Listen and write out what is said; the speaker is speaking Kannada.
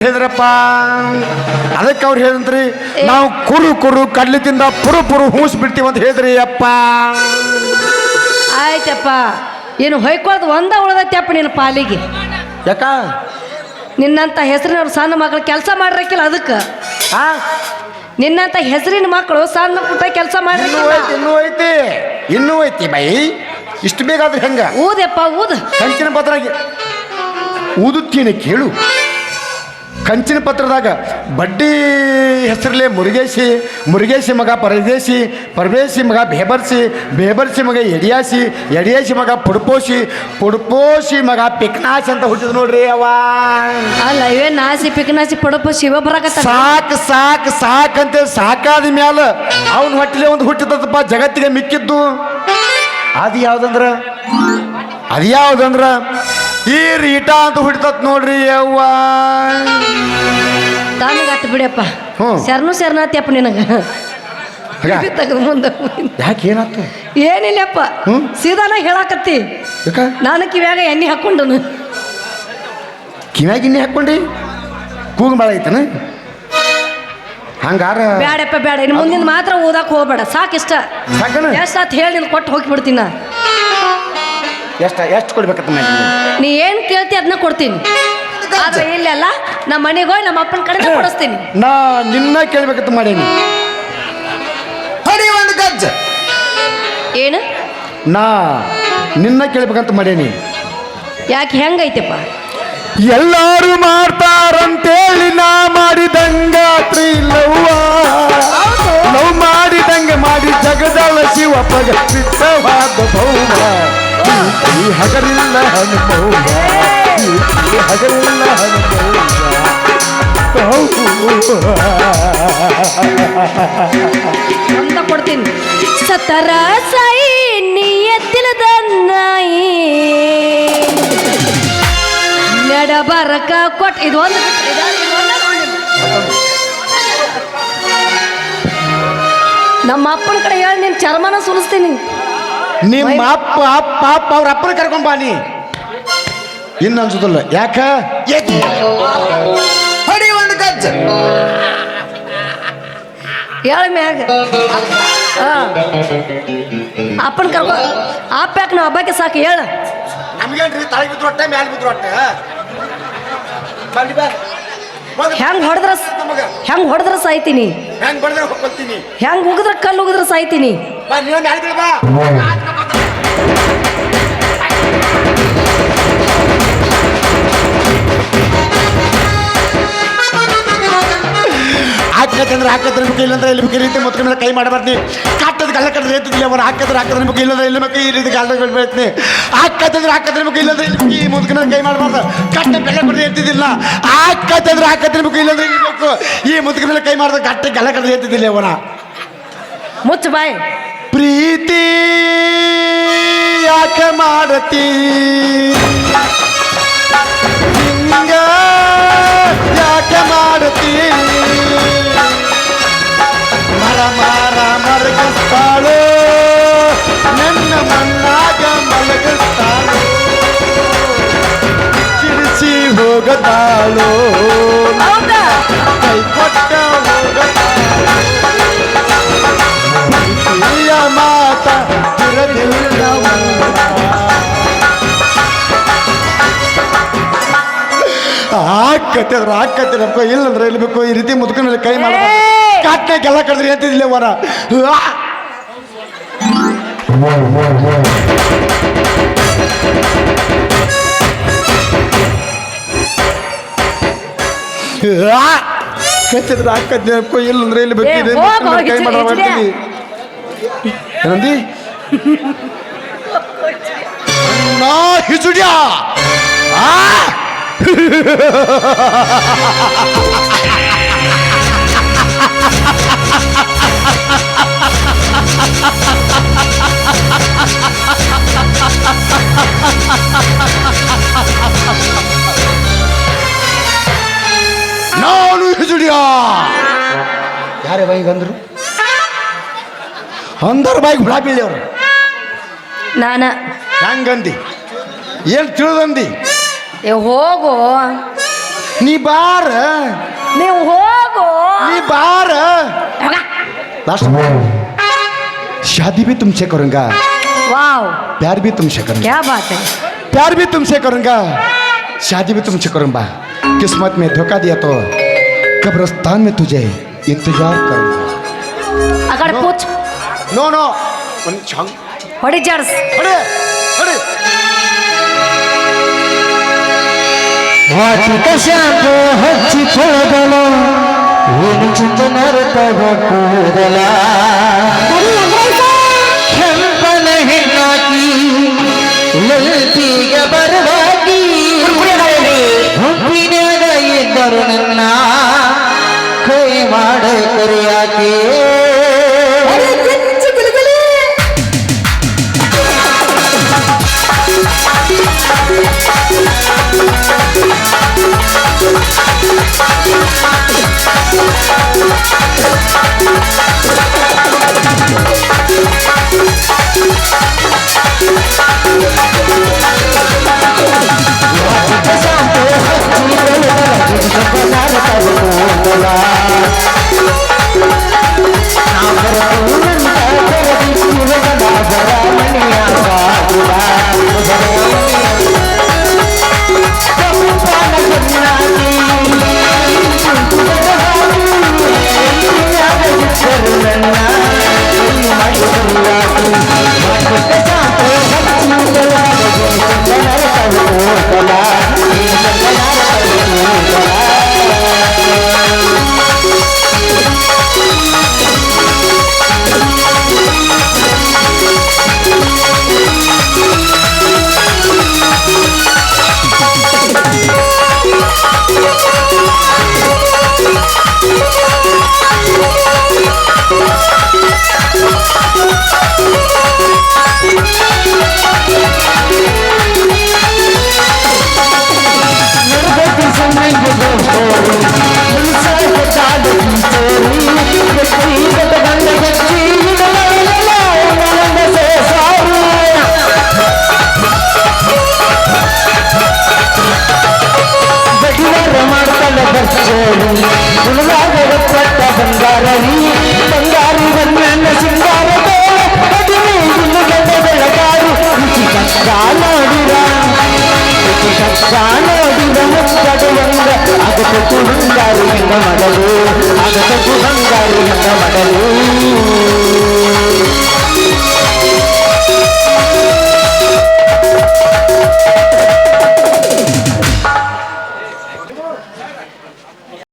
ಹೇಳಿದ್ರಪ್ಪ. ಅದಕ್ಕೆ ಅವ್ರು ಹೇಳಿದ್ರಿ ನಾವು ಕುರು ಕಡ್ಲಿ ತಿಂದ ಪುರು ಹೂಸ್ ಬಿಡ್ತೀವಿ ಅಂತ ಹೇಳಿದ್ರಿ ಅಪ್ಪ. ಆಯ್ತಪ್ಪ, ಏನು ಹೊಯ್ಕೊಳ್ಳೋದು ಒಂದ ಉಳ್ದೈತಪ್ಪ ನಿನ್ನ ಪಾಲಿಗೆ. ಯಾಕ ನಿನ್ನಂತ ಹೆಸರಿನವ್ರು ಸಣ್ಣ ಮಕ್ಕಳು ಕೆಲಸ ಮಾಡ್ರಕ್ಕಿಲ್ಲ. ಅದಕ್ಕೆ ನಿನ್ನಂತ ಹೆಸರಿನ ಮಕ್ಕಳು ಸಣ್ಣ ಪುಟ್ಟ ಕೆಲಸ ಮಾಡ್ರಕ್ಕಿಲ್ಲ. ಇನ್ನೂ ಐತಿ ಬೈ. ಇಷ್ಟು ಬೇಕಾದ್ರೆ ಹೆಂಗ ಊದಪ್ಪ ಊದ. ಕಂಚಿನ ಪತ್ರಗೆ ಊದುತ್ತೀನಿ ಕೇಳು. ಕಂಚಿನ ಪತ್ರದಾಗ ಬಡ್ಡಿ ಹೆಸರಲ್ಲೇ ಮುರುಗೇಶಿ ಮಗ ಪರದೇಶಿ ಮಗ ಬೇಬರ್ಸಿ ಮಗ ಎಡಿಯಾಸಿ ಮಗ ಪುಡ್ಪೋಶಿ ಮಗ ಪಿಕ್ನಾಶಿ ಅಂತ ಹುಟ್ಟಿದ್ ನೋಡ್ರಿ ಅವ. ಅಲ್ಲ ಇವೇ ನಾಸಿ ಪಿಕ್ನಾಸಿ ಪಡಪೋಶಿ ಇವ ಬರಾಕತ್ತ. ಸಾಕಂತ ಸಾಕಾದ ಮ್ಯಾಲ ಅವನ ಹೊಟ್ಟಿಲೆ ಒಂದು ಹುಟ್ಟಿದಪ್ಪ ಜಗತ್ತಿಗೆ ಮಿಕ್ಕಿದ್ದು. ಅದು ಯಾವ್ದಂದ್ರ ಈ ರೀಟಾ ಅಂತ ಹುಟ್ಟಿತತ್ ನೋಡ್ರಿ ಯವ್ವ. ತಾನಗತ್ತ ಬಿಡಪ್ಪ. ಶರಣಾತಿಯಪ್ಪ ನಿನಗ ಮುಂದೆ. ಯಾಕೆ ಏನಾಯ್ತು? ಏನಿಲ್ಲಪ್ಪ, ಸೀದಾನ ಹೇಳಾಕತ್ತಿ. ನಾನು ಕಿವ್ಯಾಗ ಎಣ್ಣೆ ಹಾಕೊಂಡನು. ಕಿವ್ಯಾಗ ಎಣ್ಣೆ ಹಾಕೊಂಡಿ ಕೂಗು ಬಾಳ ಐತನ ಹಂಗಾರ? ಬ್ಯಾಡಪ್ಪ ಬ್ಯಾಡ, ಇನ್ನು ಮುಂದಿನ ಮಾತ್ರ ಓದಾಕ್ ಹೋಗ್ಬೇಡ. ಸಾಕಿಷ್ಟ ಎಷ್ಟಾತ್ ಹೇಳಿ ನೀನು ಕೊಟ್ಟು ಹೋಗಿಬಿಡ್ತೀನ. ಎಷ್ಟು ಕೊಡ್ಬೇಕತ್ತ? ನೀ ಏನು ಕೇಳ್ತಿ ಅದನ್ನ ಕೊಡ್ತೀನಿ. ಆದ್ರೆ ಇಲ್ಲೆಲ್ಲ ನಮ್ಮ ಮನೆಗೆ ಹೋಗಿ ನಮ್ಮ ಅಪ್ಪನ ಕಡೆ ಕೊಡಿಸ್ತೀನಿ. ನಾ ನಿನ್ನ ಕೇಳ್ಬೇಕಂತ ಮಾಡೀನಿ. ಒಂದು ಗಜ್ಜ ಏನು? ನಾ ನಿನ್ನ ಕೇಳ್ಬೇಕಂತ ಮಾಡೀನಿ. ಯಾಕೆ ಹೆಂಗೈತೆಪ್ಪ? ಎಲ್ಲಾರು ಮಾಡ್ತಾರಂತೇಳಿ ನಾ ಮಾಡಿದಂಗ ಲವ್ ಮಾಡಿದಂಗೆ ಮಾಡಿ ಜಗದಳ ಶಿವಪ್ಪಗ ಸಿದ್ಧವಾದ ಭೌಮ. ಈ ಹಗರಿಲ್ಲ ಅನುಭವ, ಈ ಹಗರಿಲ್ಲ ಅನುಭವ. ಅಂತ ಕೊಡ್ತೀನಿ. ಸತರ ಸಾಯಿ ನಿಯತ್ತಿಲದ ನಾಯಿ ನಡಬರಕ ಕೊಟ್ಟು ಇದು ಒಂದು ನಮ್ಮ ಅಪ್ಪನ ಕಡೆ ಹೇಳಿ ನೀನು ಚರ್ಮನ ಸುಲಿಸ್ತೀನಿ. ನಿಮ್ಮ ಅಪ್ಪ ಅವ್ರ ಅಪ್ಪನ ಕರ್ಕೊಂಬ. ನೀ ಇನ್ನು ಅನ್ಸುದಿಲ್ಲ. ಯಾಕ ಹೊಡಿ ಒಂದು ಗಜ್ಜ ಹೇಳ ಮ್ಯಾಗ ಅಪ್ಪನ ಕರ್ಕೊ. ಅಪ್ಪ ಯಾಕೆ ನಾವು ಹಬ್ಬಕ್ಕೆ ಸಾಕು ಹೇಳ. ನಮ್ಗೇನ್ರಿ ತಾಳಿ ಬಿದ್ರು ಹೊಟ್ಟೆ ಮ್ಯಾಲ ಬಿದ್ರು ಹೊಟ್ಟೆ. ಹೆಂಗ್ ಹೊಡೆದ್ರ ಸಾಯ್ತೀನಿ, ಹೆಂಗ್ ಉಗಿದ್ರ ಕಲ್ಲು ಉಗಿದ್ರ ಸಾಯ್ತೀನಿ. ಹಾಕದ್ರೆ ಇಲ್ಲಂದ್ರೆ ಇಲ್ಲಿ ಈ ರೀತಿ ಮುತ್ಕ ಮೇಲೆ ಕೈ ಮಾಡಬಾರ್ದು. ಕಾಟದ ಗಲ್ಲ ಕಡ್ರೆ ಎತ್ತಿದ್ದಿಲ್ಲ ಅವನು. ಹಾಕದ್ರೆ ಮುಖ ಇಲ್ಲಂದ್ರೆ ಇಲ್ಲಿ ಮಕ್ಕ ಈ ರೀತಿ ಗಾಳ ಬೆಳ್ತೀನಿ. ಹಾಕದ್ರೆ ಮುಖ ಇಲ್ಲಂದ್ರೆ ಇಲ್ಲಿ ಈ ಮುದುಕನ ಕೈ ಮಾಡಬಾರ್ದು. ಕಟ್ಟ ಬೆಲ್ಲ ಕಡ್ರೆ ಎತ್ತಿದ್ದಿಲ್ಲ. ಹಾಕದ್ರೆ ಮುಖ ಇಲ್ಲಂದ್ರೆ ಇಲ್ಲಿ ಬೇಕು ಈ ಮುದುಕ ಮೇಲೆ ಕೈ ಮಾಡಿದ್ರೆ ಕಟ್ಟ ಗಲ್ಲ ಕಡ್ರೆ ಎತ್ತಿದ್ದಿಲ್ಲ ಅವನ. ಮುಚ್ಚ ಬಾಯ್. ಪ್ರೀತಿ ಯಾಕೆ ಮಾಡತಿ ಹಿಂಗ ಯಾಕೆ ಮಾಡತಿ? ಮರಗಿಸ್ತಾಳು ನನ್ನ ಮಣ್ಣಾಗ ಮಲಗಿಸ್ತಾಳು. ಚಿಡಿಸಿ ಹೋಗದಾಳು ಕೈ ಕೊಟ್ಟ ಹೋಗದಾಳು. ಮಾತ ಹಾಕತ್ತೆ ನಮ್ಕೋ ಇಲ್ಲಂದ್ರೆ ಇಲ್ಲಿ ಬೇಕು ಈ ರೀತಿ ಮುದುಕನಲ್ಲಿ ಕೈ ಮಾಡ ಕಾಟ್ನಾಗೆಲ್ಲ ಕಡಿದ್ರಿ ಅಂತಿದ್ದಿಲ್ಲ ವರ. ಕತ್ತಿದ್ರೆ ಹಾಕತ್ತೆ ನಮ್ಕೋ ಇಲ್ಲಂದ್ರೆ ಇಲ್ಲಿ ಬೇಕು ಕೈ ಮಾಡ್ತೀನಿ. ಏನಂದಿ? ನಾ ಹಿಸುಡ್ಯಾ ನಾನು ಹಿಸುಡ್ಯಾ. ಯಾರೇ ಬಾಯಿಗೆ ಅಂದ್ರು? ಅಂದರ ಬಾಯಿಗೆ ಹುಳ ಬೀಳಿ ಅವರು. ನಾನ ಹೆಂಗಂದಿ? ಏನು ತಿಳಿದಂದಿ? ಹೋಗು ನೀ ಬಾರ ನೀವು ಹೋಗು ನೀ ಬಾರ ಹೋಗ. लास्ट शादी भी तुमसे करूंगा वाव प्यार भी तुमसे करूंगा क्या बात है प्यार भी तुमसे करूंगा शादी भी तुमसे करूंगा किस्मत में धोखा दिया तो कब्रिस्तान में तुझे इंतजार करूंगा अगर पूछ नो नो ಹೊಡಿ ಜಾರ್ಸ್ अरे अरे ವಾಚಿಕ ಶಾಂಪು ಹಚ್ಚಿ ಹೋದಳು ಏನು ಚಂದನರ ತವ ಕೂದಲ ಕೆಂಪನ ಹೆಣ್ಣಾಕಿ ಲಲ್ತಿಗ ಬರವಾಗಿ ಹುಬ್ಬಿನಾಗ ಇದ್ದರು ನನ್ನ ಕೈ ಮಾಡ ಕರಿಯಾಕೆ